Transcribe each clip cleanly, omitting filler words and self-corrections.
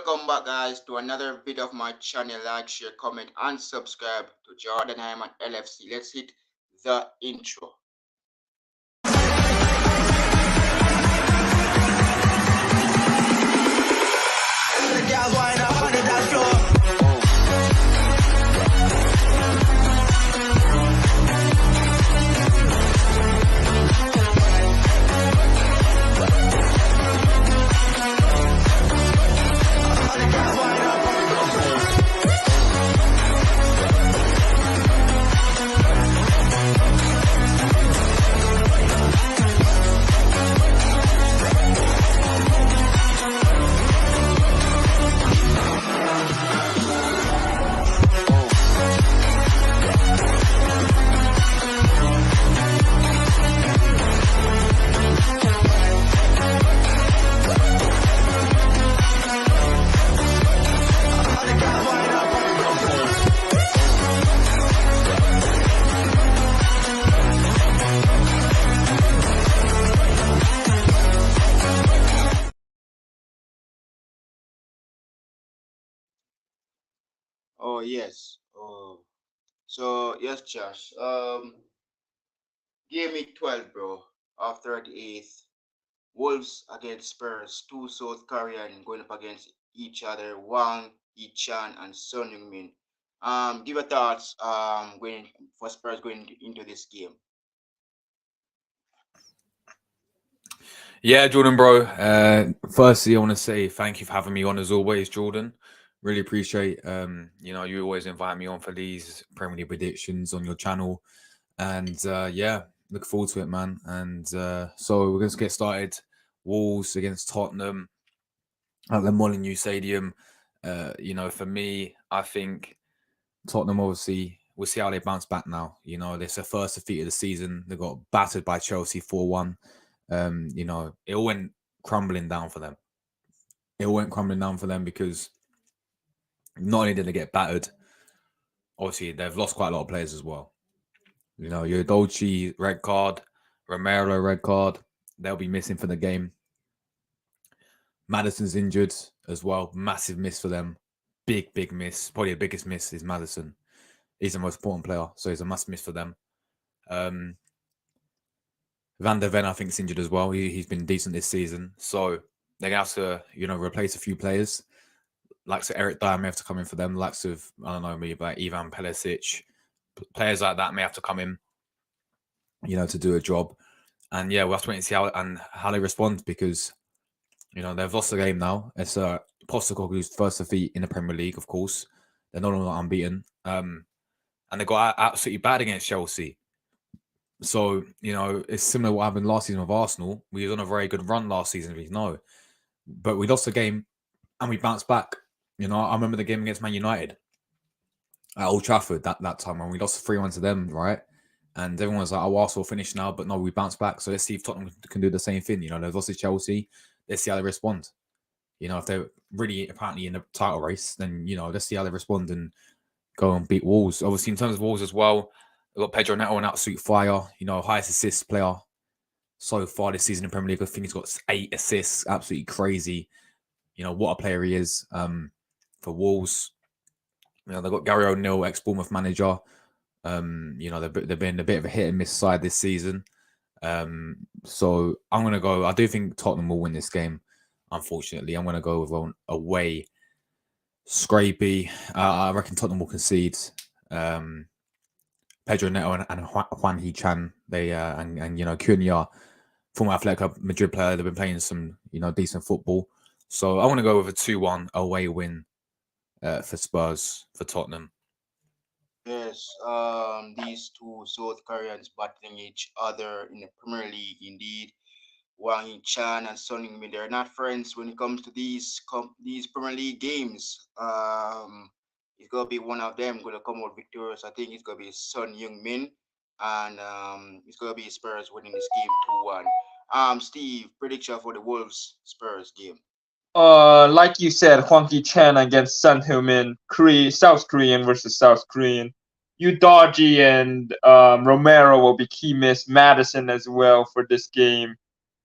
welcome back, guys, to another video of my channel. Like, share, comment, and subscribe to Jordan Hyman LFC. Let's hit the intro. Oh yes. So yes, Josh. Game week 12, bro. Of 38th. Wolves against Spurs. Two South Korean going up against each other. Wang Yi-chan and Son Heung-min. Give your thoughts. Going for Spurs going into this game. Yeah, Jordan, bro. Firstly, I want to say thank you for having me on as always, Jordan. Really appreciate. You always invite me on for these Premier League predictions on your channel, and yeah, look forward to it, man. And so we're going to get started. Wolves against Tottenham at the Molineux Stadium. For me, I think Tottenham obviously we'll see how they bounce back now. It's their first defeat of the season. They got battered by Chelsea 4-1. It all went crumbling down for them. It all went crumbling down for them because not only did they get battered, obviously they've lost quite a lot of players as well. Your Dolce red card, Romero red card, they'll be missing for the game. Maddison's injured as well. Massive miss for them. Big miss. Probably the biggest miss is Maddison. He's the most important player, so he's a must miss for them. Van der Ven, I think, is injured as well. He's been decent this season. So they're going to have to, replace a few players. Likes of Eric Dyer may have to come in for them. Likes of, I don't know, maybe like Ivan Perisic. Players like that may have to come in, to do a job. And yeah, we'll have to wait and see how they respond because, they've lost the game now. It's Postecoglou's first defeat in the Premier League, of course. They're no longer unbeaten. And they got absolutely bad against Chelsea. So, it's similar to what happened last season with Arsenal. We was on a very good run last season, but we lost the game and we bounced back. I remember the game against Man United at Old Trafford that time when we lost 3-1 to them, right? And everyone was like, oh, Arsenal finished now, but no, we bounced back. So let's see if Tottenham can do the same thing. They've lost to Chelsea. Let's see how they respond. If they're really apparently in the title race, then, let's see how they respond and go and beat Wolves. Obviously, in terms of Wolves as well, we've got Pedro Neto on absolute fire. Highest assist player so far this season in Premier League. I think he's got 8 assists. Absolutely crazy. What a player he is for Wolves. They've got Gary O'Neill, ex-Bournemouth manager. They've been a bit of a hit and miss side this season. So I'm going to go. I do think Tottenham will win this game, unfortunately. I'm going to go with an away scrapey. I reckon Tottenham will concede. Pedro Neto and Juan Yi-chan, and Cunha, former Athletic Madrid player, they've been playing some, decent football. So I want to go with a 2-1 away win for Spurs, for Tottenham. Yes, these two South Koreans battling each other in the Premier League, indeed. Wang Yi-chan and Son Heung-min, they're not friends when it comes to these Premier League games. It's gonna be one of them gonna come out victorious. I think it's gonna be Son Heung-min, and it's gonna be Spurs winning this game 2-1. Steve, prediction for the Wolves Spurs game. Like you said, Hwang Yi-chan against Son Heung-min, South Korean versus South Korean. Udogie and Romero will be key miss. Maddison as well for this game,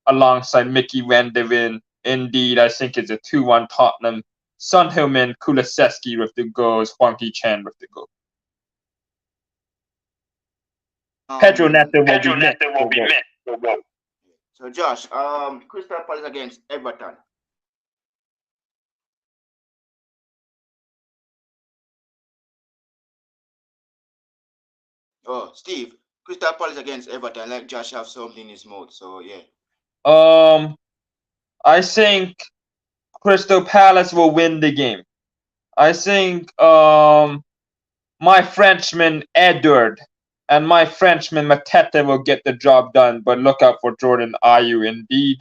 alongside Mickey Van de Ven. Indeed, I think it's a 2-1 Tottenham. Son Heung-min, Kulusevski with the goals, Hwang Hee-chan with the goal. Pedro Um, Neto will be Pedro missed. Neto will be missed. So go. so Josh, Crystal Palace against Everton. Oh, Steve, Crystal Palace against Everton. Like Josh have something in his mouth. So yeah. Um, I think Crystal Palace will win the game. I think my Frenchman Edward and my Frenchman Mateta will get the job done, but look out for Jordan Ayew indeed.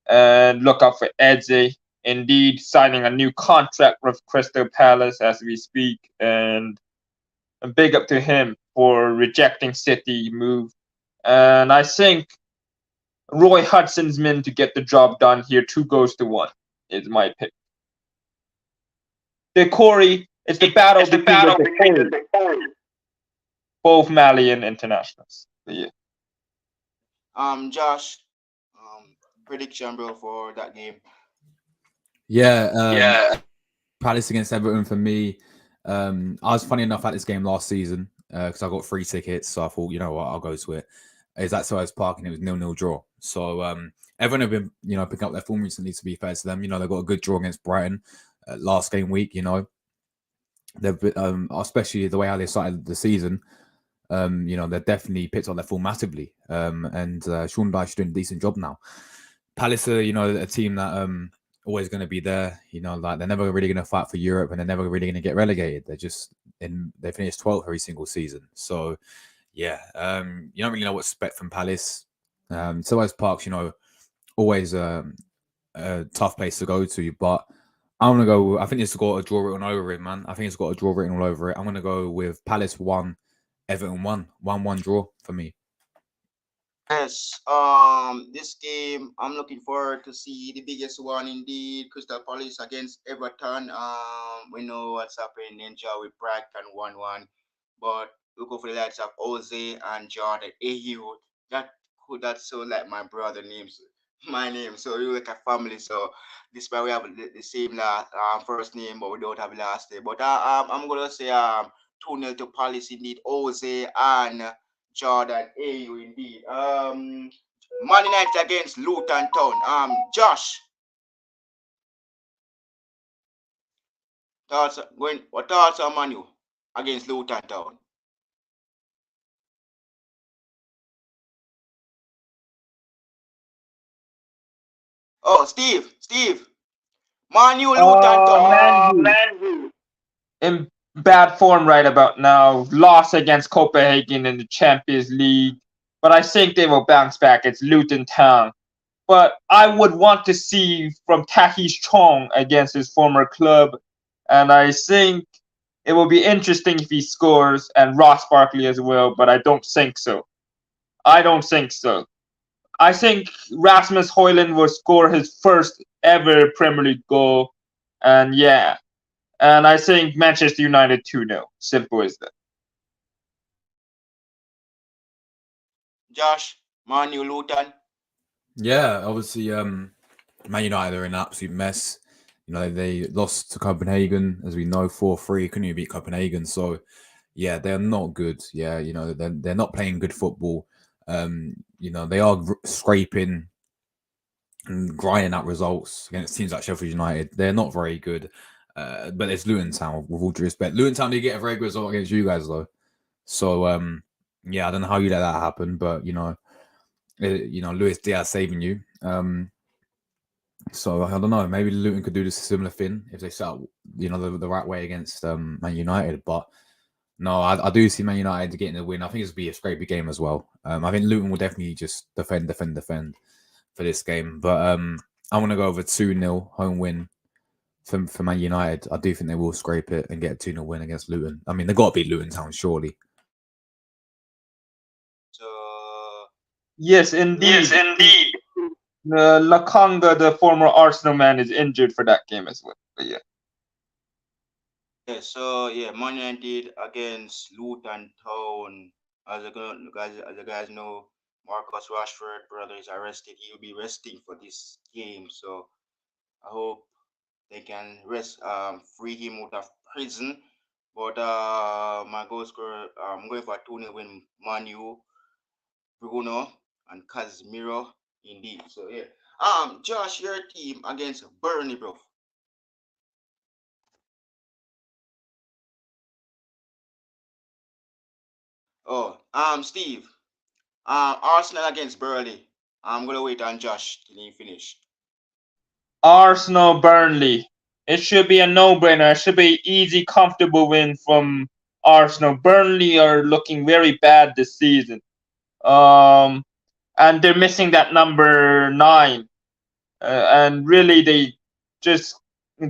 And look out for Eze indeed signing a new contract with Crystal Palace as we speak. And a big up to him for rejecting City move. And I think Roy Hudson's men to get the job done here. 2-1 is my pick. The Corey, it's the battle It's the between battle the between Corey, the Corey. both Malian internationals. Yeah. Josh, prediction, bro, for that game. Yeah, Yeah. Palace against Everton for me. I was funny enough at this game last season because I got free tickets, so I thought, you know what, I'll go to it. Is that so I was parking? It was 0-0 draw. So everyone have been, picking up their form recently. To be fair to them, they got a good draw against Brighton last game week. They've been, especially the way how they started the season. They've definitely picked up their form massively. And Sean Dyche doing a decent job now. Palace are, a team that always going to be there. Like they're never really going to fight for Europe, and they're never really going to get relegated. They finish 12th every single season. So yeah, you don't really know what to expect from Palace. Selhurst Park's, always a tough place to go to, but I'm gonna go. I think it's got a draw written all over it, man. I think it's got a draw written all over it. I'm gonna go with Palace 1, Everton 1-1 draw for me. Yes, this game I'm looking forward to see the biggest one indeed. Crystal Palace against Everton. We know what's happening in Ninja with Brighton 1-1, but we go for the likes of Jose and Jordan Ayew. That that's so like my brother names, my name. So we like a family. So despite we have the same last first name, but we don't have last name. But I'm gonna say 2-0 to Palace indeed. Jose and Jordan Ayew indeed. Man United against Luton Town. Josh, what thoughts on Manu against Luton Town? Oh, Steve, Manu Luton Town. Man in bad form right about now. Loss against Copenhagen in the Champions League, but I think they will bounce back. It's Luton Town. But I would want to see from Tahish Chong against his former club, and I think it will be interesting if he scores, and Ross Barkley as well, but I don't think so. I don't think so. I think Rasmus Højlund will score his first ever Premier League goal, and yeah, and I think Manchester United 2-0. Simple as that. Josh, Manu Luton. Yeah, obviously, Man United are in an absolute mess. They lost to Copenhagen, as we know, 4-3. Couldn't even beat Copenhagen. So, yeah, they're not good. Yeah, they're not playing good football. They are scraping and grinding out results against teams like Sheffield United. They're not very good. But it's Luton Town, with all due respect. Luton Town did get a very good result against you guys, though. So, yeah, I don't know how you let that happen, but, Luis Diaz saving you. So I don't know. Maybe Luton could do this similar thing if they set up, the right way against Man United. But no, I do see Man United getting the win. I think it's be a scrapey game as well. I think Luton will definitely just defend for this game. But I want to go over 2-0 home win for Man United. I do think they will scrape it and get a 2-0 win against Luton. I mean, they've got to beat Luton Town, surely. So Yes, indeed. Yes, indeed. Lakanga, the former Arsenal man, is injured for that game as well. But yeah. yeah, so yeah, Man United against Luton Town. As you guys know, Marcus Rashford, brother, is arrested. He'll be resting for this game. So I hope they can free him out of prison. But my goal scorer, I'm going for a 2-0 win, Manu, Bruno, and Casemiro. Indeed. So yeah. Josh, your team against Burnley, bro. Oh, Steve. Arsenal against Burnley. I'm gonna wait on Josh till he finish. Arsenal Burnley. It should be a no-brainer. It should be easy, comfortable win from Arsenal. Burnley are looking very bad this season. Um, and they're missing that number 9. And really, they just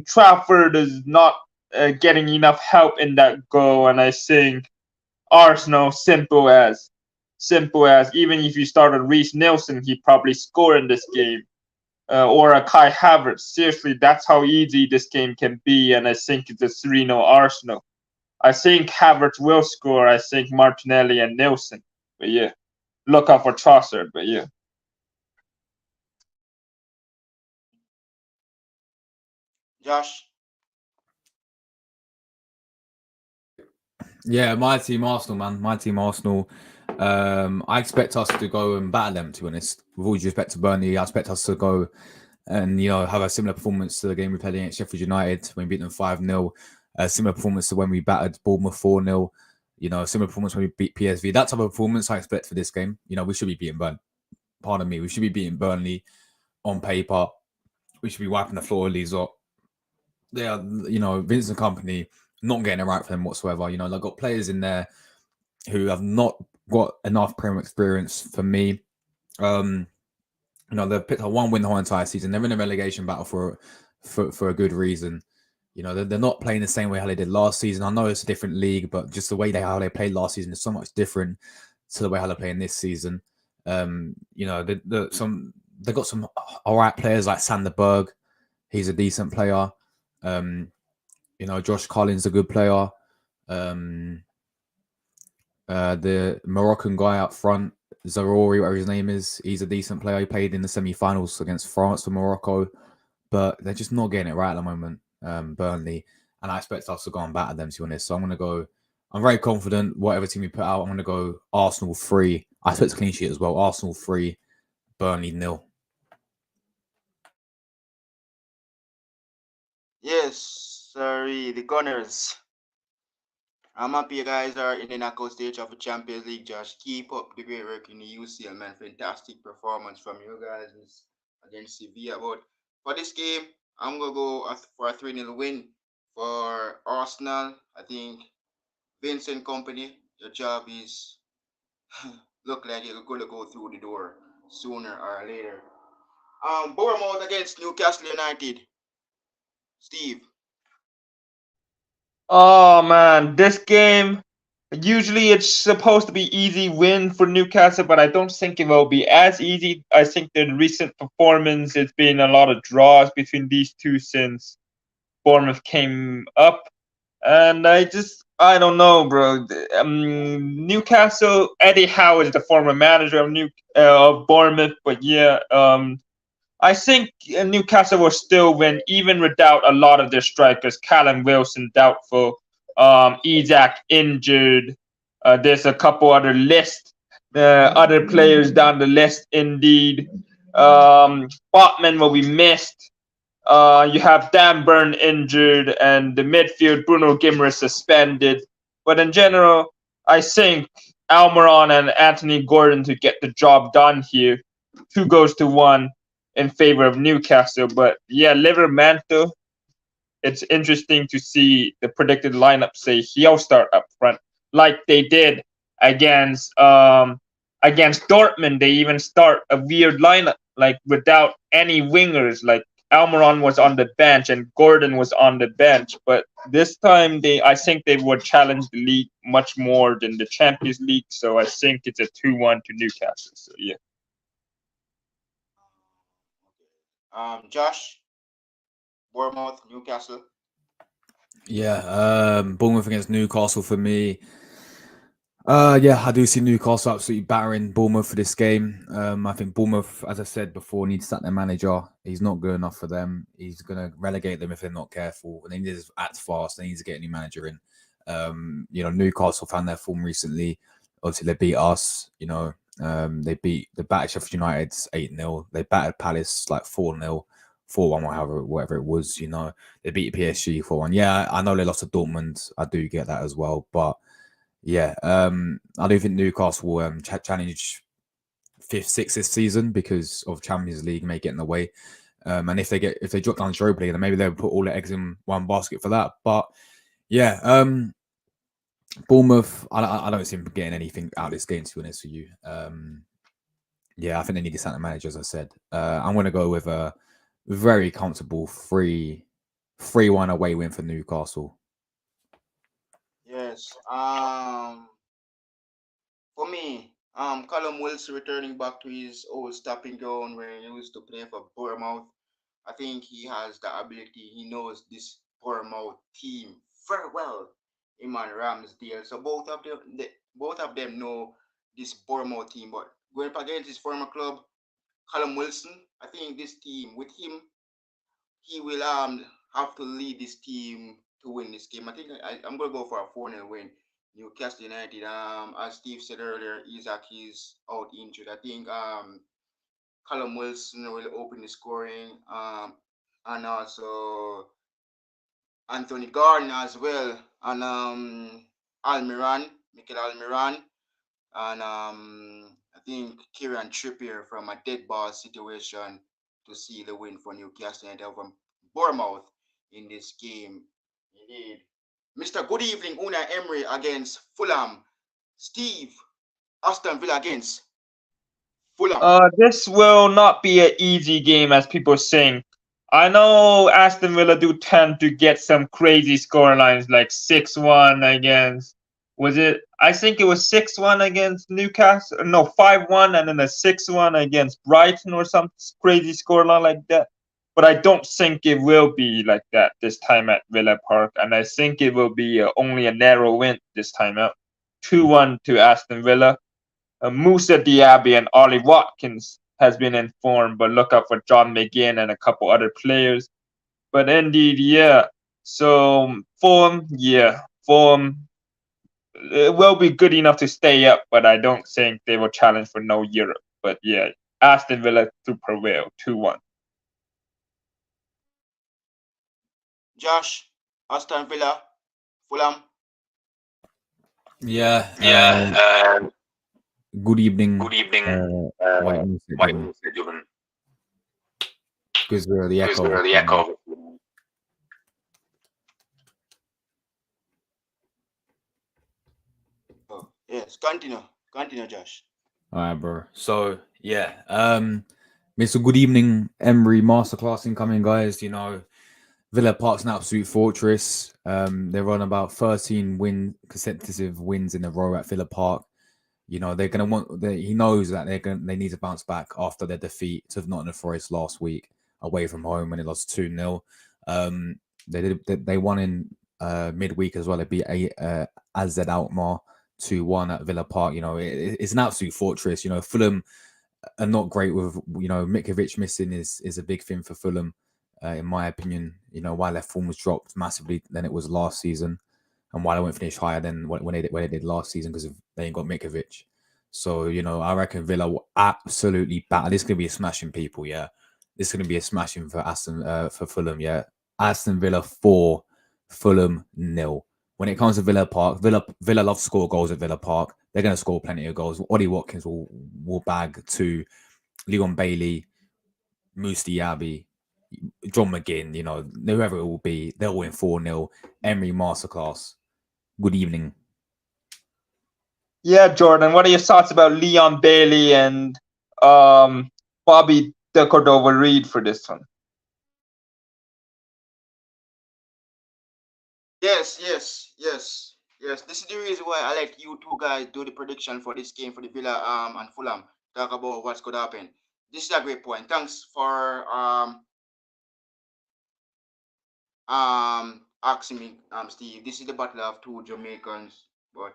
Trafford is not getting enough help in that goal. And I think Arsenal, simple as even if you started Reece Nelson, he probably score in this game. Or a Kai Havertz. Seriously, that's how easy this game can be, and I think it's a 3-0 Arsenal. I think Havertz will score. I think Martinelli and Nelson. But yeah, look out for Trossard. But yeah. Josh. Yeah, my team Arsenal, man. My team Arsenal. I expect us to go and battle them. To be honest, with all due respect to Burnley, I expect us to go and have a similar performance to the game we played against Sheffield United when we beat them 5-0. A similar performance to when we battered Bournemouth 4-0. Similar performance when we beat PSV. That type of performance I expect for this game. We should be beating Burnley. Pardon me, we should be beating Burnley on paper. We should be wiping the floor with Leeds up. They are, Vincent Company, not getting it right for them whatsoever. They've got players in there who have not got enough Premier experience for me. They've picked up one win the whole entire season. They're in a relegation battle for a good reason. They're not playing the same way how they did last season. I know it's a different league, but just the way how they played last season is so much different to the way how they're playing this season. They've got some all right players like Sander Berg. He's a decent player. Josh Collins a good player. The Moroccan guy up front, Zaroury, whatever his name is, he's a decent player. He played in the semi-finals against France for Morocco, but they're just not getting it right at the moment, Burnley. And I expect us to go and batter them, to be honest. So I'm very confident, whatever team we put out, I'm going to go Arsenal 3. I expect a clean sheet as well. Arsenal 3, Burnley 0. Yes, sorry, the Gunners. I'm happy you guys are in the knockout stage of the Champions League, Josh. Keep up the great work in the UCL, man. Fantastic performance from you guys against Sevilla. But for this game, I'm going to go for a 3-0 win for Arsenal. I think Vincent Company, your job is look like you're going to go through the door sooner or later. Bournemouth against Newcastle United. Steve. Oh man, this game. Usually it's supposed to be easy win for Newcastle, but I don't think it will be as easy. I think the recent performance, it's been a lot of draws between these two since Bournemouth came up. And I don't know, bro. Newcastle, Eddie Howe is the former manager of Bournemouth, but yeah, I think Newcastle will still win, even without a lot of their strikers. Callum Wilson doubtful, Isaac injured. There's a couple other players down the list. Indeed, Botman will be missed. You have Dan Burn injured, and the midfield Bruno Guimaraes suspended. But in general, I think Almiron and Anthony Gordon to get the job done here. 2-1 in favor of Newcastle. But yeah, Livermantle, it's interesting to see the predicted lineup say he'll start up front like they did against Dortmund. They even start a weird lineup like without any wingers. Like Almiron was on the bench and Gordon was on the bench. But this time I think they would challenge the league much more than the Champions League. So I think it's a 2-1 to Newcastle. So yeah. Josh. Bournemouth, Newcastle. Yeah, Bournemouth against Newcastle for me. Yeah, I do see Newcastle absolutely battering Bournemouth for this game. I think Bournemouth, as I said before, needs to sack their manager. He's not good enough for them. He's going to relegate them if they're not careful. And they need to act fast. They need to get a new manager in. Newcastle found their form recently. Obviously, they beat us. They battered Sheffield United 8-0. They battered Palace like 4-0, 4-1, whatever it was. They beat PSG 4-1. Yeah, I know they lost to Dortmund. I do get that as well, but. Yeah, I do think Newcastle will challenge fifth, sixth this season because of Champions League may get in the way. And if they drop down to Europa League, then maybe they'll put all their eggs in one basket for that. But yeah, Bournemouth, I don't see them getting anything out of this game, to be honest with you. Yeah, I think they need to sign a manager, as I said. I'm going to go with a very comfortable 3-1 away win for Newcastle. Yes. For me, Callum Wilson returning back to his old stopping ground where he used to play for Bournemouth. I think he has the ability. He knows this Bournemouth team very well. Him and Ramsdale. So both of them know this Bournemouth team. But going up against his former club, Callum Wilson, I think this team with him, he will have to lead this team to win this game. I think I'm gonna go for a 4-0 win. Newcastle United, as Steve said earlier, Isaac is out injured. I think Callum Wilson will open the scoring, and also Anthony Gordon as well, and Almiron, Mikel Almiron, and I think Kieran Trippier from a dead ball situation to see the win for Newcastle United over Bournemouth in this game. Indeed. Mr. Good evening, Una Emery against Fulham. Steve, Aston Villa against Fulham. This will not be an easy game as people think. I know Aston Villa do tend to get some crazy score lines like 6-1 against, was it? I think it was 6-1 against Newcastle. No, 5-1 and then a 6-1 against Brighton or some crazy scoreline like that. But I don't think it will be like that this time at Villa Park. And I think it will be only a narrow win this time out. 2-1 to Aston Villa. Musa Diaby and Ollie Watkins has been informed, but look out for John McGinn and a couple other players. But indeed, yeah. So form it will be good enough to stay up, but I don't think they will challenge for no Europe. But yeah, Aston Villa to prevail 2-1. Josh, Aston Villa, Fulham. Yeah. Yeah. Good evening. Good evening. Wait, White Room Stadium. because the Because echo. the echo. Oh, yes, continue, Josh. All right, bro. So yeah, Mr. Good evening, Emery masterclass incoming, guys. Villa Park's an absolute fortress. They're on about 13 consecutive wins in a row at Villa Park. They're gonna he knows that they need to bounce back after their defeat to Nottingham Forest last week away from home when they lost 2-0. They won in midweek as well. They beat AZ Alkmaar 2-1 at Villa Park. It's an absolute fortress. Fulham are not great with Mikovic missing is a big thing for Fulham, in my opinion. Why their form was dropped massively than it was last season, and why they won't finish higher than when they did last season because they ain't got Mikovic. So I reckon Villa will absolutely battle. This is gonna be a smashing, people. Yeah, this is gonna be a smashing for Fulham. Yeah, Aston Villa 4, Fulham 0. When it comes to Villa Park, Villa love to score goals at Villa Park. They're going to score plenty of goals. Ollie Watkins will bag 2. Leon Bailey, Moose Diaby, John McGinn, whoever it will be, they'll win 4-0. Emery masterclass. Good evening. Yeah, Jordan, what are your thoughts about Leon Bailey and Bobby De Cordova Reed for this one? Yes. This is the reason why I let you two guys do the prediction for this game for the Villa and Fulham. Talk about what's gonna happen. This is a great point. Thanks for asking me, Steve. This is the battle of two Jamaicans, but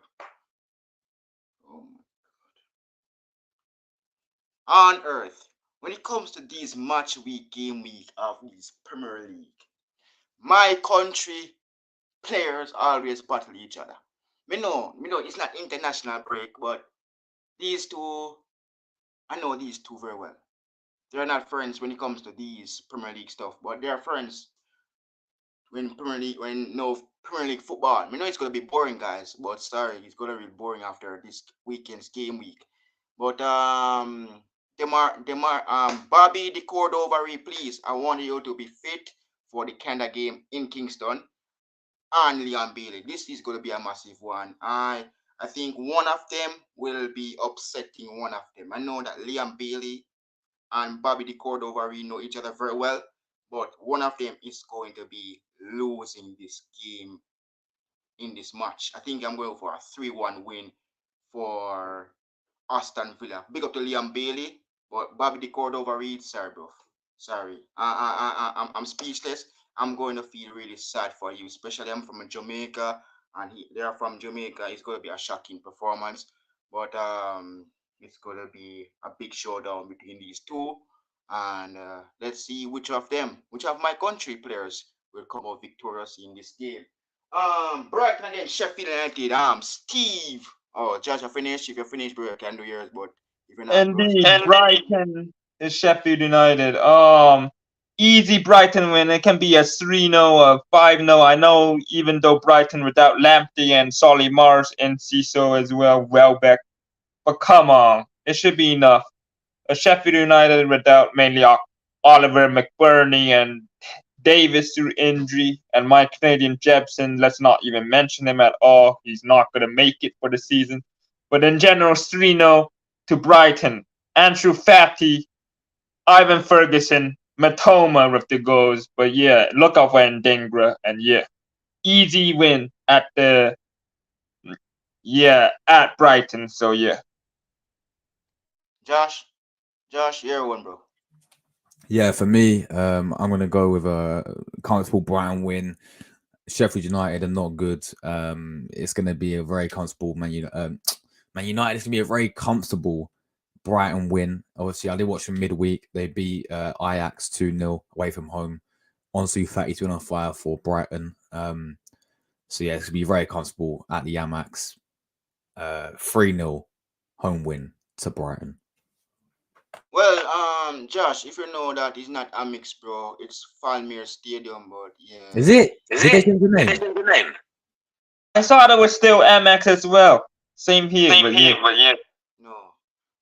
on earth when it comes to these match week, game week of these Premier League. My country players always battle each other. Me know it's not international break, but these two, I know these two very well. They're not friends when it comes to these Premier League stuff, but they're friends when no Premier League football. We know it's gonna be boring, guys, but sorry, it's gonna be boring after this weekend's game week. But Demar Bobby the Cordova, please, I want you to be fit for the Canada game in Kingston and Liam Bailey. This is gonna be a massive one. I think one of them will be upsetting one of them. I know that Liam Bailey and Bobby the Cordova know each other very well, but one of them is going to be losing this game in this match. I think I'm going for a 3-1 win for Aston Villa. Big up to Liam Bailey, but Bobby the Cordova sorry, bro. Sorry. I'm speechless. I'm going to feel really sad for you, especially I'm from Jamaica and they're from Jamaica. It's going to be a shocking performance, but it's going to be a big showdown between these two. And let's see which of my country players will come out victorious in this game. Brighton against Sheffield United. Steve. Oh, Josh, I finished. If you're finished, bro, I can do yours. But if you're not, bro, Indeed, Brighton is Sheffield United. Easy Brighton win. It can be a 3-0, a 5-0. I know, even though Brighton without Lamptey and Solly Mars and Ciso as well, Welbeck. But come on, it should be enough. A Sheffield United without mainly Oliver McBurney and Davis through injury, and my Canadian Jepson, let's not even mention him at all. He's not going to make it for the season. But in general, 3-0 to Brighton. Andrew Fatty, Ivan Ferguson, Matoma with the goals. But yeah, look out for Ndingra. And yeah, easy win at at Brighton. So yeah. Josh, you're one, bro. Yeah, for me, I'm going to go with a comfortable Brighton win. Sheffield United are not good. It's going to be a very comfortable Man United. It's going to be a very comfortable Brighton win. Obviously, I did watch them midweek. They beat Ajax 2-0 away from home. Ansu Fati's been on fire for Brighton. So yeah, it's going to be very comfortable at the Amex. 3-0 home win to Brighton. Well, Josh, if you know that it's not Amex, bro, it's Falmere Stadium, but yeah. Is it? Is Did they it? change the Did they name? change the name? I thought it was still MX as well. Same here, Same but here, yeah. but yeah. No.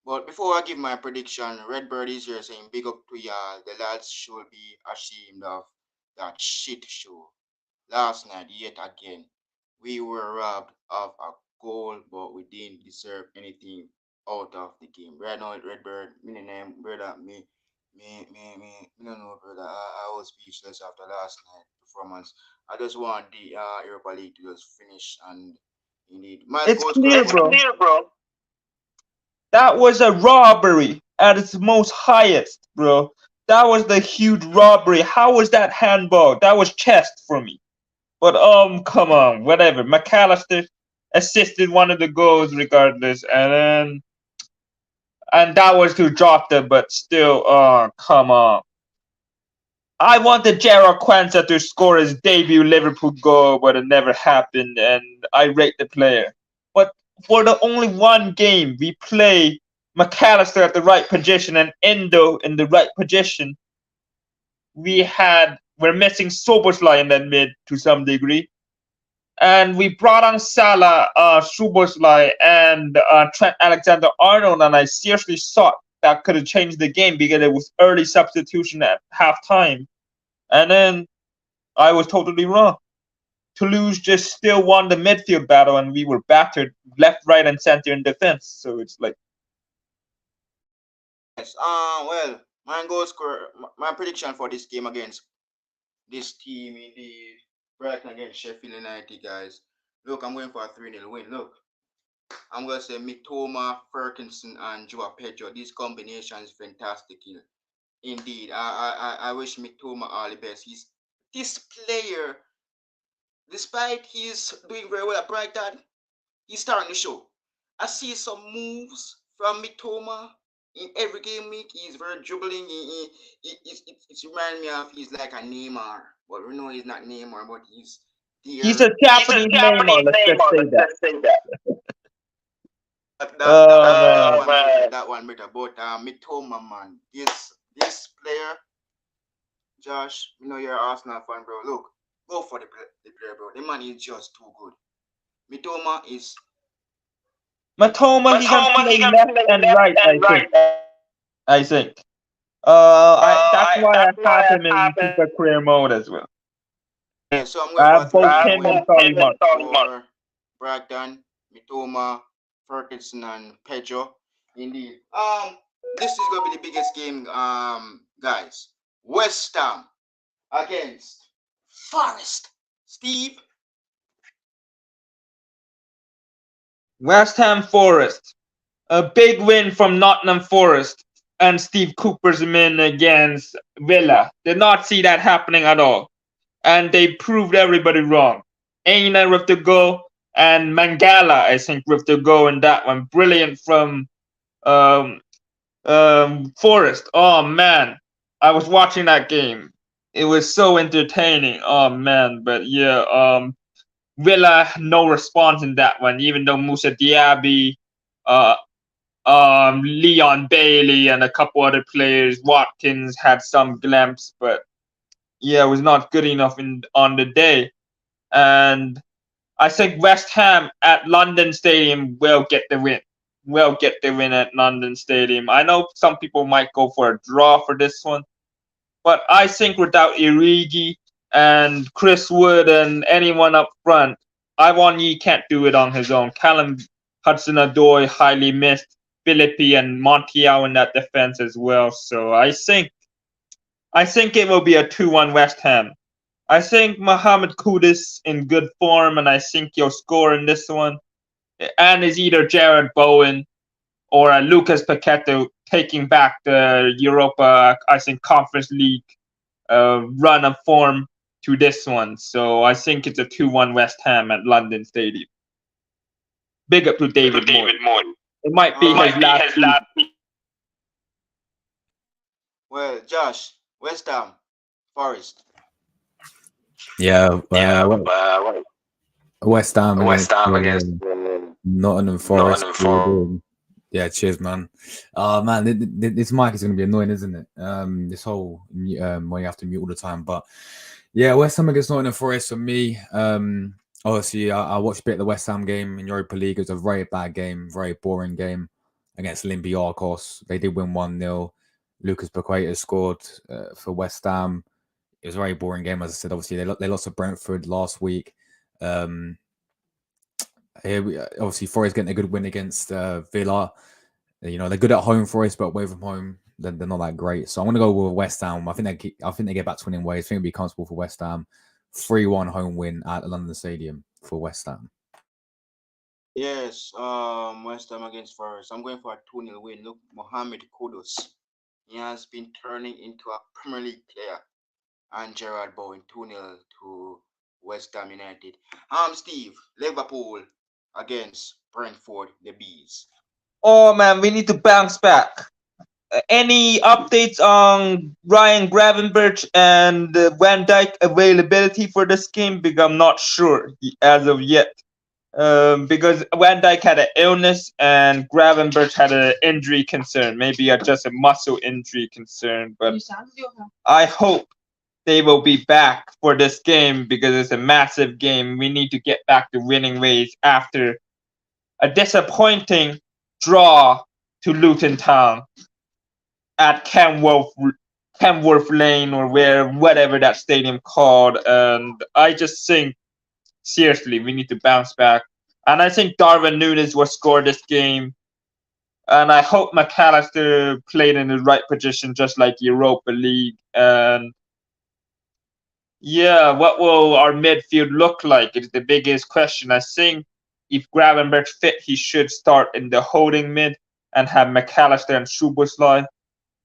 But before I give my prediction, Redbird is here saying big up to y'all. The lads should be ashamed of that shit show. Last night, yet again, we were robbed of a goal, but we didn't deserve anything out of the game. Right now, Redbird, me name, brother, me don't know, brother. I was speechless after last night performance. I just want the Europa League to just finish and indeed. My It's goal clear, scorer, bro. Clear, bro. That was a robbery at its most highest, bro. That was the huge robbery. How was that handball? That was chest for me. But come on, whatever. McAllister assisted one of the goals regardless, and that was to drop them, but still, come on. I wanted Gerard Quansah to score his debut Liverpool goal, but it never happened, and I rate the player. But for the only one game we play McAllister at the right position and Endo in the right position, we're missing Soboslai in that mid to some degree. And we brought on Salah, Soboslai, and Trent Alexander-Arnold, and I seriously thought that could have changed the game because it was early substitution at halftime. And then I was totally wrong. Toulouse just still won the midfield battle, and we were battered left, right, and center in defense. So it's like, yes. Well, my goal score, my prediction for this game against this team, indeed, Brighton against Sheffield United, guys. Look, I'm going for a 3-0 win. Look, I'm going to say Mitoma, Ferguson, and Joao Pedro. This combination is fantastic. Indeed, I wish Mitoma all the best. This player, despite he's doing very well at Brighton, he's starting to show. I see some moves from Mitoma in every game week, he's very dribbling. It's remind me of he's like a Neymar, but we know he's not Neymar, but he's He's there. a Japanese Neymar, let's just say that. say that. Oh, man. That one better. But Mitoma, man, this player, Josh, you know you're an Arsenal fan, bro. Look, go for the player, bro. The man is just too good. Mitoma is Matoma, he can play left and right, I think. That's why I have him in super career mode as well. yeah, so I'm I going have for both three him and win Solly March. for Bragdon, Mitoma, Ferguson, and Pedro. Indeed. This is gonna be the biggest game, guys. West Ham against Forest. Steve. West Ham Forest. A big win from Nottingham Forest and Steve Cooper's win against Villa. Did not see that happening at all. And they proved everybody wrong. Aina with the goal and Mangala, I think, with the goal in that one. Brilliant from Forest. Oh man, I was watching that game. It was so entertaining. Oh man, but yeah, Villa no response in that one. Even though Musa Diaby, Leon Bailey, and a couple other players, Watkins had some glimpse, but yeah, it was not good enough on the day. And I think West Ham at London Stadium will get the win. Will get the win at London Stadium. I know some people might go for a draw for this one, but I think without Irigi and Chris Wood and anyone up front, Iwan can't do it on his own. Callum Hudson-Odoi highly missed. Philippi and Montiel in that defense as well. So I think it will be a 2-1 West Ham. I think Mohamed Kudus in good form, and I think he'll score in this one. And is either Jared Bowen or Lucas Paquetá taking back the Europa, I think, Conference League run of form to this one. So I think it's a 2-1 West Ham at London Stadium. Big up to David Moore. It might be his last. Well, Josh, West Ham, Forest. Yeah, West Ham against Nottingham Forest. Nottingham Forest. Yeah, cheers, man. Man, this mic is going to be annoying, isn't it? This whole when you have to mute all the time. But yeah, West Ham against Nottingham Forest for me. Obviously, I watched a bit of the West Ham game in Europa League. It was a very bad game, very boring game against Olympiacos. They did win 1-0. Lucas Paquetá scored for West Ham. It was a very boring game, as I said. Obviously, they lost to Brentford last week. Obviously, Forest getting a good win against Villa. You know, they're good at home, Forest, but away from home, they're not that great. So I'm going to go with West Ham. I think they get back to winning ways. I think it'll be comfortable for West Ham. 3-1 home win at London Stadium for West Ham. Yes, West Ham against Forest. I'm going for a 2-0 win. Look, Mohamed Kudus. He has been turning into a Premier League player. And Gerard Bowen 2-0 to West Ham United. Steve, Liverpool against Brentford, the Bees. Oh man, we need to bounce back. Any updates on Ryan Gravenberch and Van Dijk availability for this game? Because I'm not sure as of yet. Because Van Dijk had an illness and Gravenberch had an injury concern, maybe just a muscle injury concern. But I hope they will be back for this game because it's a massive game. We need to get back to winning ways after a disappointing draw to Luton Town at Kenworth Lane or whatever that stadium called. And I just think, seriously, we need to bounce back. And I think Darwin Núñez will score this game. And I hope McAllister played in the right position, just like Europa League. And yeah, what will our midfield look like is the biggest question. I think if Gravenberch fit, he should start in the holding mid and have McAllister and Szoboszlai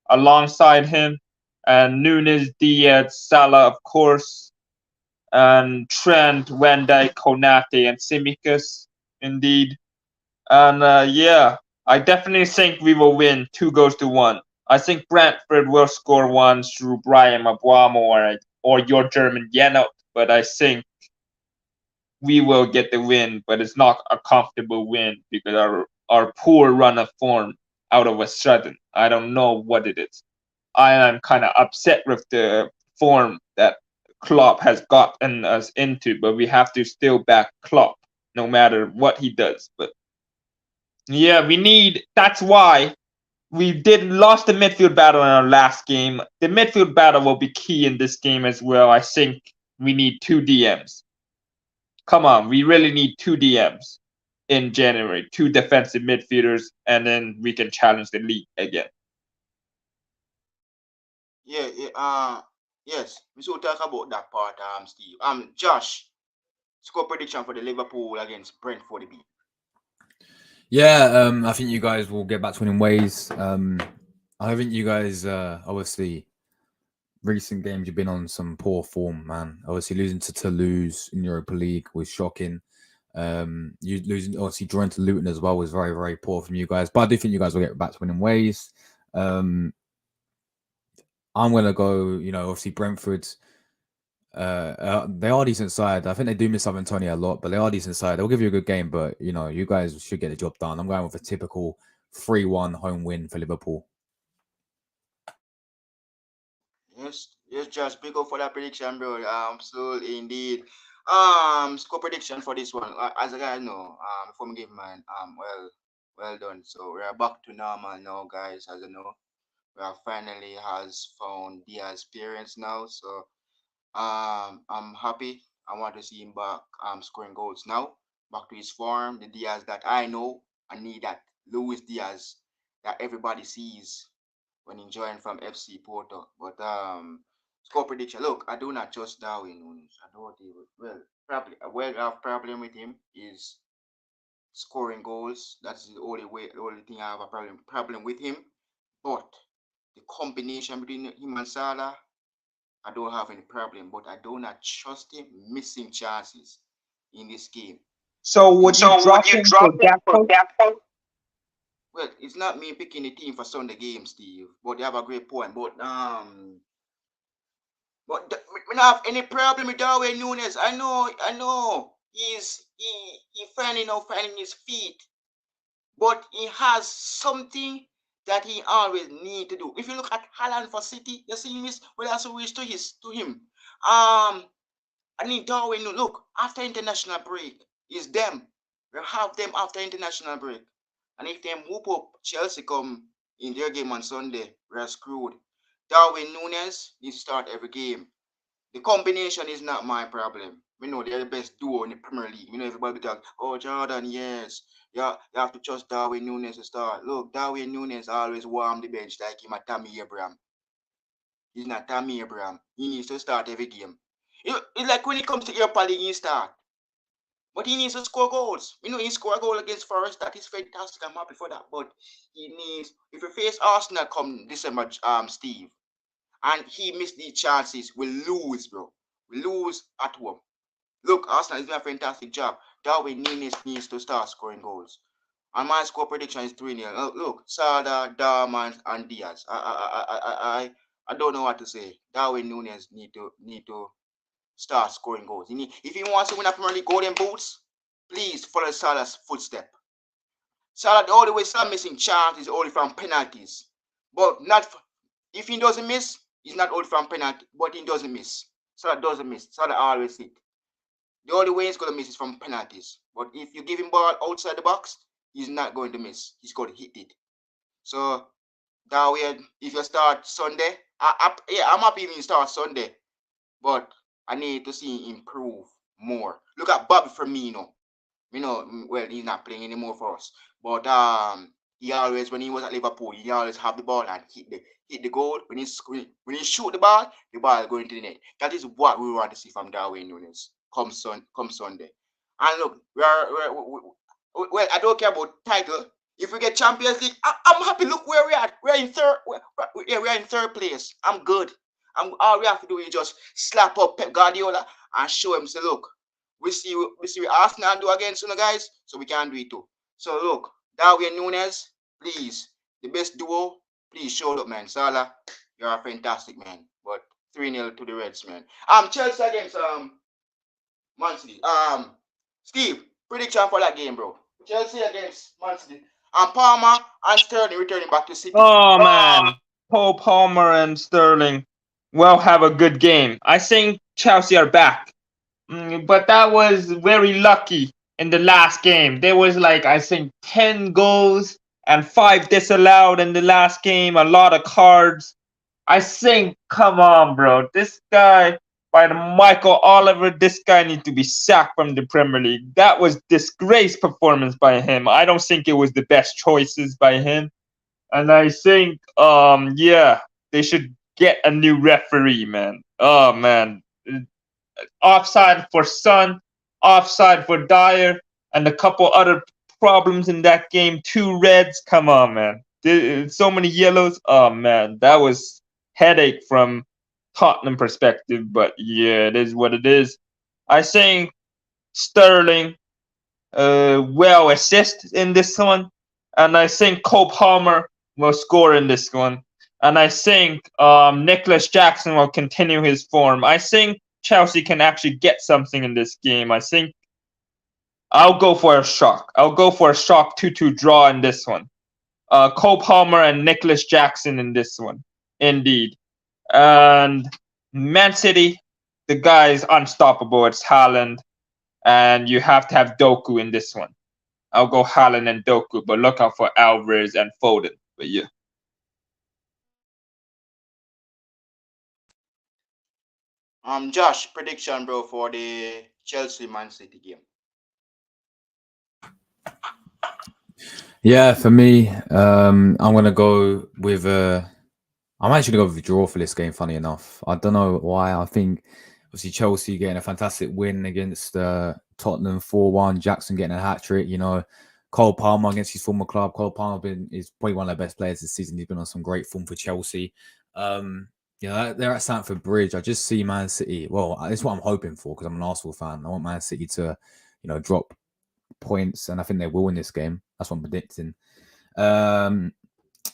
alongside him. And Núñez, Diaz, Salah, of course. And Trent, Van Dijk, Konate, and Tsimikas, indeed. And yeah, I definitely think we will win 2-1. I think Brentford will score one through Brian Mabuamo or your German Yenot, but I think we will get the win, but it's not a comfortable win because our poor run of form out of a sudden. I don't know what it is. I am kind of upset with the form that Klopp has gotten us into, but we have to still back Klopp no matter what he does. But yeah, that's why we did lost the midfield battle in our last game. The midfield battle will be key in this game as well. I think we need 2 DMs. Come on, we really need 2 DMs in January, 2 defensive midfielders, and then we can challenge the league again. Yeah, yes, we should talk about that part, Steve. Josh, score prediction for the Liverpool against Brentford B. Yeah, I think you guys will get back to winning ways. I think you guys, obviously, recent games you've been on some poor form, man. Obviously, losing to Toulouse in Europa League was shocking. You losing, obviously, drawing to Luton as well was very, very poor from you guys. But I do think you guys will get back to winning ways. I'm gonna go. Obviously, Brentford. They are a decent side. I think they do miss up Antonio a lot, but they are a decent side. They'll give you a good game, but you guys should get the job done. I'm going with a typical 3-1 home win for Liverpool. Yes, Josh, big up for that prediction, bro. Absolutely, indeed. Score prediction for this one. As a guy know, before me give mine, well done. So we are back to normal now, guys. As you know, we are finally has found Diaz appearance now. So I'm happy. I want to see him back scoring goals now. Back to his form, the Diaz that I know. I need that Luis Diaz that everybody sees when enjoying from FC Porto. But score prediction. Look, I do not trust Darwin Nunes. I don't even probably I have problem with him is scoring goals. That's the only thing I have a problem with him. But the combination between him and Salah, I don't have any problem, but I do not trust him missing chances in this game. So would you drop him for Gakpo? Well, it's not me picking the team for Sunday game, Steve, but you have a great point. But we don't have any problem with Darwin Nunes. I know. He finding his feet, but he has something that he always need to do. If you look at Haaland for City, you see this. Well, also wish to him. I need Darwin. Look, after international break, it's them. We have them after international break. And if they whoop up Chelsea come in their game on Sunday, we're screwed. Darwin Nunes needs to start every game. The combination is not my problem. We know they're the best duo in the Premier League. You know, everybody talk, oh, Jordan, yes. Yeah, you have to trust Darwin Nunes to start. Look, Darwin Nunes always warm the bench like him at Tammy Abraham. He's not Tammy Abraham. He needs to start every game. It's like when it comes to Europa League, he start. But he needs to score goals. He scored a goal against Forest. That is fantastic. I'm happy for that. But he needs, if you face Arsenal come December, Steve, and he missed these chances, we lose, bro. We lose at home. Look, Arsenal is doing a fantastic job. Darwin Nunes needs to start scoring goals. And my score prediction is 3-0. Look, Sada, Darman, and Diaz. I don't know what to say. Darwin Nunes need to start scoring goals. If he wants to win a Premier League Golden Boots, please follow Salah's footstep. Salah, the only way Salah missing chance is only from penalties. But if he doesn't miss, he's not only from penalty, but he doesn't miss. Salah doesn't miss. Salah always hit. The only way he's going to miss is from penalties. But if you give him ball outside the box, he's not going to miss. He's going to hit it. So that way, if you start Sunday, I'm happy if you start Sunday, but I need to see him improve more. Look at Bobby Firmino. Well, he's not playing anymore for us, but he always, when he was at Liverpool, he always have the ball and hit the goal. When he shoot the ball going to the net. That is what we want to see from Darwin Nunes come Sunday. And look, well, I don't care about title. If we get Champions League, I'm happy. Look where we're at. We're in third. We're in third place. I'm good. All we have to do is just slap up Pep Guardiola and show him. Say, look, we see what Arsenal do against guys, so we can do it too. So look, Darwin Nunes, please, the best duo, please show up, man. Salah, you're a fantastic man. But 3-0 to the Reds, man. Chelsea against Man City. Steve, prediction for that game, bro. Chelsea against Man City. Palmer and Sterling returning back to City. Oh man, Cole Palmer and Sterling will have a good game. I think Chelsea are back. But that was very lucky in the last game. There was like, I think, 10 goals and 5 disallowed in the last game. A lot of cards. I think, come on, bro. This guy, by the Michael Oliver, this guy needs to be sacked from the Premier League. That was disgrace performance by him. I don't think it was the best choices by him. And I think, yeah, they should get a new referee, man. Oh, man. Offside for Son, offside for Dyer, and a couple other problems in that game. 2 reds. Come on, man. So many yellows. Oh, man. That was headache from Tottenham perspective. But, yeah, it is what it is. I think Sterling will assist in this one. And I think Cole Palmer will score in this one. And I think Nicholas Jackson will continue his form. I think Chelsea can actually get something in this game. I think I'll go for a shock. I'll go for a shock 2-2 draw in this one. Cole Palmer and Nicholas Jackson in this one. Indeed. And Man City, the guy is unstoppable. It's Haaland. And you have to have Doku in this one. I'll go Haaland and Doku, but look out for Alvarez and Foden. But yeah. Josh, prediction, bro, for the Chelsea Man City game. Yeah, for me, I'm gonna go with I'm actually gonna go with a draw for this game. Funny enough, I don't know why. I think obviously Chelsea getting a fantastic win against Tottenham 4-1. Jackson getting a hat trick. You know, Cole Palmer against his former club. Cole Palmer is probably one of their best players this season. He's been on some great form for Chelsea. You know, they're at Stamford Bridge. I just see Man City. Well, it's what I'm hoping for because I'm an Arsenal fan. I want Man City to, you know, drop points, and I think they will in this game. That's what I'm predicting.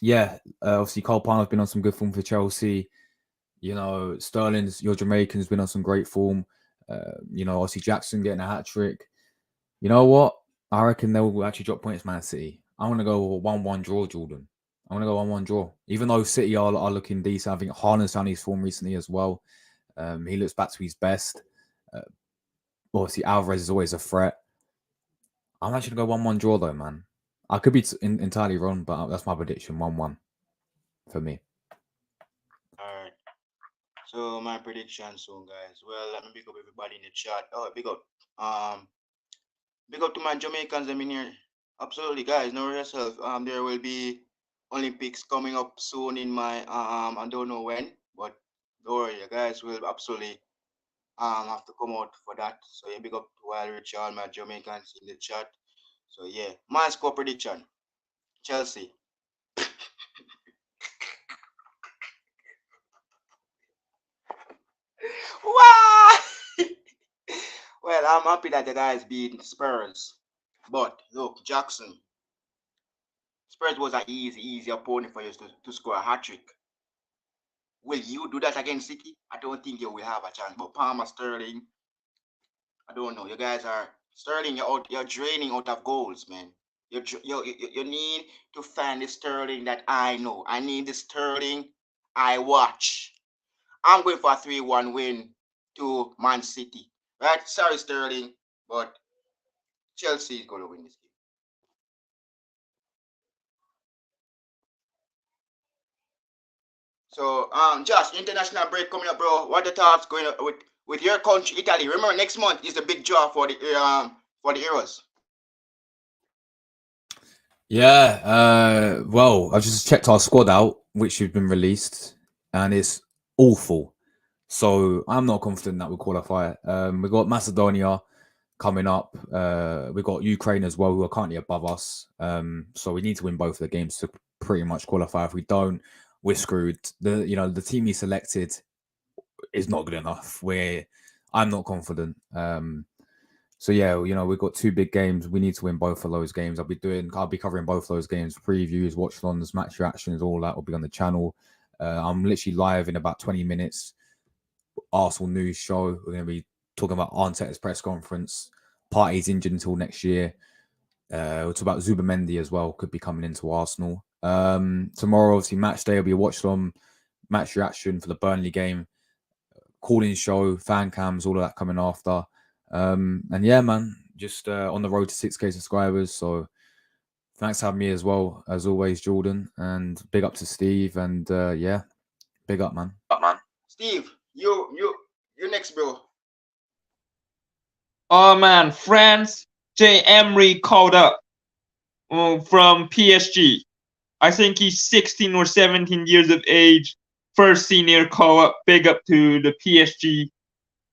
Yeah, obviously Cole Palmer's been on some good form for Chelsea. You know, Sterling's, your Jamaican's been on some great form. You know, obviously Jackson getting a hat trick. You know what? I reckon they will actually drop points, Man City. I'm going to go with a 1-1 draw, Jordan. I'm going to go 1-1 draw. Even though City are looking decent, I think Haaland's found his form recently as well. He looks back to his best. Obviously, Alvarez is always a threat. I'm actually going to go 1-1 draw, though, man. I could be entirely wrong, but that's my prediction, 1-1 for me. All right. So my prediction soon, guys. Well, let me pick up everybody in the chat. Oh, big up to my Jamaicans. I mean here. Absolutely, guys. Know yourself. There will be Olympics coming up soon in my I don't know when, but don't worry, you guys will absolutely have to come out for that. So yeah, big up to Wild Rich, all my Jamaicans in the chat. So yeah, my score prediction: Chelsea. Why? Well, I'm happy that the guys beat Spurs, but look, Jackson. Spurs was an easy opponent for you to score a hat trick. Will you do that against City? I don't think you will have a chance. But Palmer, Sterling, I don't know. You guys are Sterling. You're draining out of goals, man. You need to find the Sterling that I know. I need the Sterling I watch. I'm going for a 3-1 win to Man City. Right? Sorry, Sterling, but Chelsea is going to win this game. So, Josh, international break coming up, bro. What are the thoughts going on with your country, Italy? Remember, next month is the big draw for the Euros. Yeah, well, I've just checked our squad out, which has been released, and it's awful. So I'm not confident that we'll qualify. We've got Macedonia coming up. We've got Ukraine as well, who are currently above us. So we need to win both of the games to pretty much qualify. If we don't, we're screwed. The team he selected is not good enough. I'm not confident. So yeah, we've got two big games. We need to win both of those games. I'll be covering both of those games, previews, watch-alongs, match reactions, all that will be on the channel. I'm literally live in about 20 minutes. Arsenal news show. We're going to be talking about Arteta's press conference. Partey's injured until next year. We'll talk about Zubamendi as well. Could be coming into Arsenal. Tomorrow, obviously, match day will be a watch-along, match reaction for the Burnley game. Calling show, fan cams, all of that coming after. And yeah, man, just on the road to 6K subscribers. So thanks for having me as well, as always, Jordan. And big up to Steve. And yeah, big up, man. Steve, you next, bro. Oh man, France J. Emery called up from PSG. I think he's 16 or 17 years of age. First senior call up. Big up to the PSG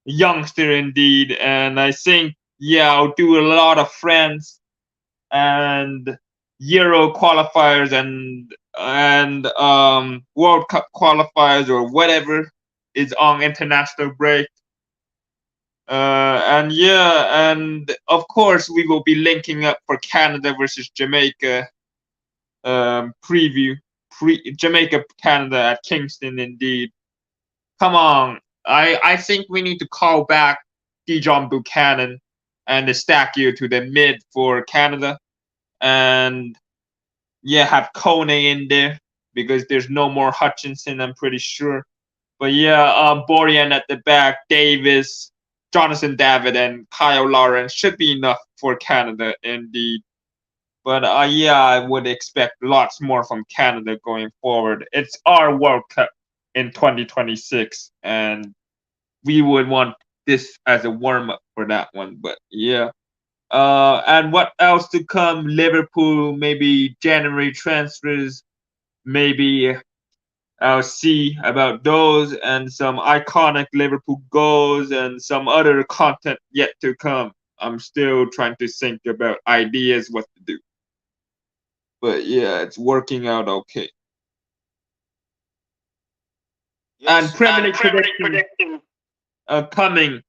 youngster indeed. And I think, yeah, I'll do a lot of France and Euro qualifiers and World Cup qualifiers or whatever is on international break. And yeah, and of course we will be linking up for Canada versus Jamaica preview. Jamaica Canada at Kingston indeed. Come on. I think we need to call back Dijon Buchanan and Estacio to the mid for Canada. And yeah, have Kone in there because there's no more Hutchinson, I'm pretty sure. But yeah, Borjan at the back, Davis, Jonathan David, and Kyle Lawrence should be enough for Canada indeed. But yeah, I would expect lots more from Canada going forward. It's our World Cup in 2026, and we would want this as a warm up for that one. But yeah. And what else to come? Liverpool, maybe January transfers, maybe I'll see about those and some iconic Liverpool goals and some other content yet to come. I'm still trying to think about ideas what to do. But yeah, it's working out okay. And Premier League prediction coming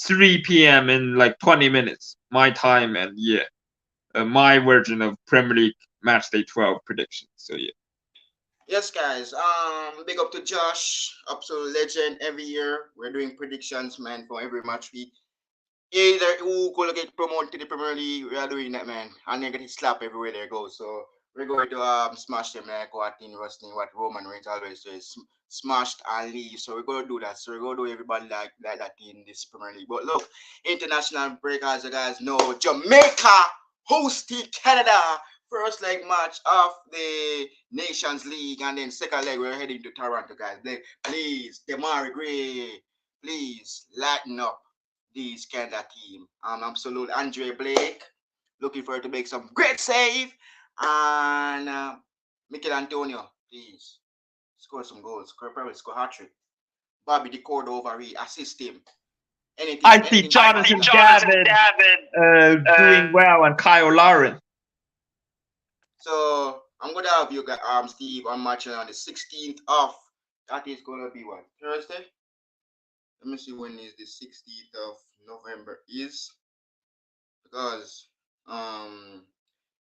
3 p.m. in like 20 minutes, my time, and yeah, my version of Premier League Matchday 12 predictions. So yeah. Yes, guys. Big up to Josh, absolute legend. Every year we're doing predictions, man, for every match week. Either who gonna get promoted to the Premier League, we are doing that, man, and they get slap everywhere they go. So we're going to smash them like what in wrestling, what Roman Reigns always says, smashed and leave. So we're gonna do that. So we're gonna do everybody like that in this Premier League. But look, international break, as you guys know, Jamaica hosting Canada. First leg match of the Nations League, and then second leg we're heading to Toronto, guys. Please, Demari Gray, please lighten up this Canada team. Absolute Andre Blake, looking for to make some great save, and Mikel Antonio, please score some goals. Probably score hat trick. Bobby the Cordova assist him. Anything. I see Jonathan David doing well and Kyle Lawrence. So I'm gonna have you guys, Steve, on matching on the 16th of. That is gonna be what, Thursday? Let me see when is the 16th of November is, because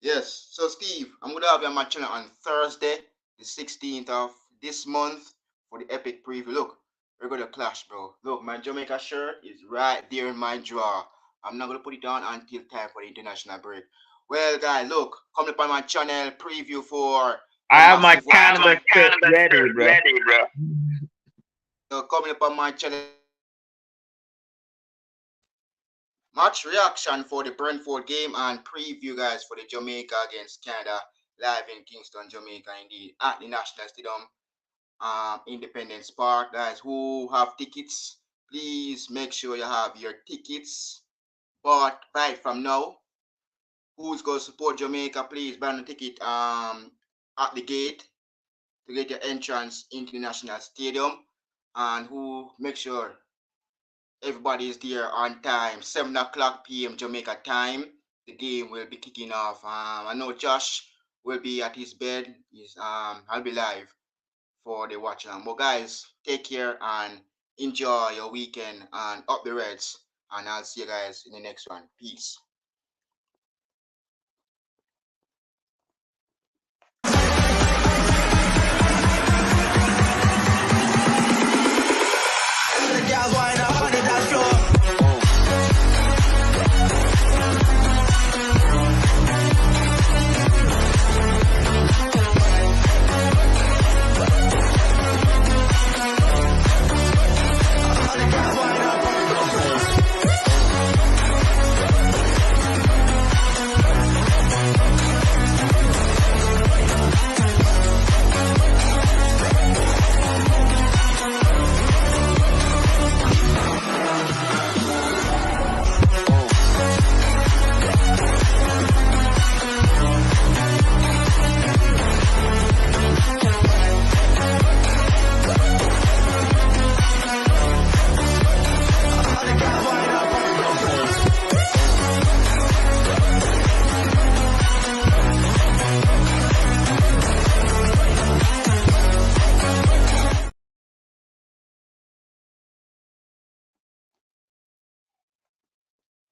yes. So Steve, I'm gonna have you on my channel on Thursday, the 16th of this month for the epic preview. Look, we're gonna clash, bro. Look, my Jamaica shirt is right there in my drawer. I'm not gonna put it on until time for the international break. Well, guys, look, come up on my channel preview for. I have my Canada shirt ready, bro. So coming up on my channel. Match reaction for the Brentford game and preview, guys, for the Jamaica against Canada live in Kingston, Jamaica, indeed, at the National Stadium, Independence Park. Guys, who have tickets, please make sure you have your tickets bought right from now. Who's going to support Jamaica, please buy the ticket at the gate to get your entrance into the National Stadium, and who make sure everybody is there on time, 7 o'clock p.m. Jamaica time. The game will be kicking off. I know Josh will be at his bed. I'll be live for the watch. But guys, take care and enjoy your weekend, and up the Reds. and I'll see you guys in the next one. Peace.